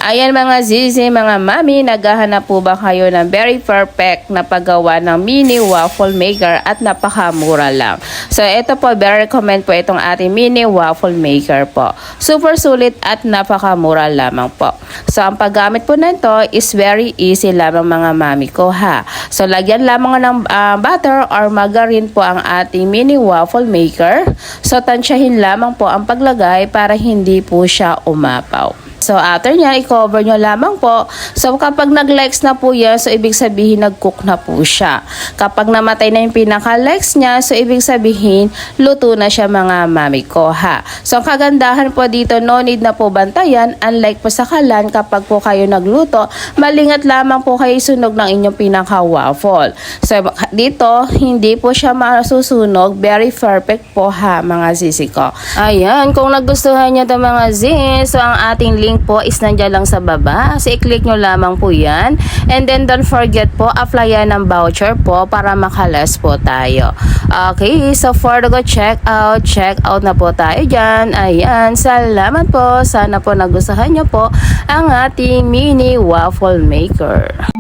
Ayan mga zizi, mga mami, naghahanap po ba kayo ng very perfect na paggawa ng mini waffle maker at napakamura lang. So ito po, very recommend po itong ating mini waffle maker po. Super sulit at napakamura lamang po. So ang paggamit po nito is very easy lamang mga mami ko ha. So lagyan lamang ng butter or margarine po ang ating mini waffle maker. So tansyahin lamang po ang paglagay para hindi po siya umapaw. So after niya, i-cover nyo lamang po. So kapag nag-legs na po yan, so ibig sabihin nag-cook na po siya. Kapag namatay na yung pinaka-legs niya, so ibig sabihin luto na siya mga mami ko ha. So ang kagandahan po dito, no need na po bantayan. Unlike po sa kalan, kapag po kayo nagluto, malingat lamang po kayo sunog ng inyong pinaka-waffle. So dito, hindi po siya masusunog. Very perfect po ha mga sisi ko. Ayan, kung nagustuhan nyo ito mga sis, so ang ating link po is nandiyan lang sa baba. So i-click nyo lamang po yan. And then don't forget po, applyan ng voucher po para makalas po tayo. Okay, so for the go check out na po tayo dyan. Ayan, salamat po. Sana po nagustuhan nyo po ang ating mini waffle maker.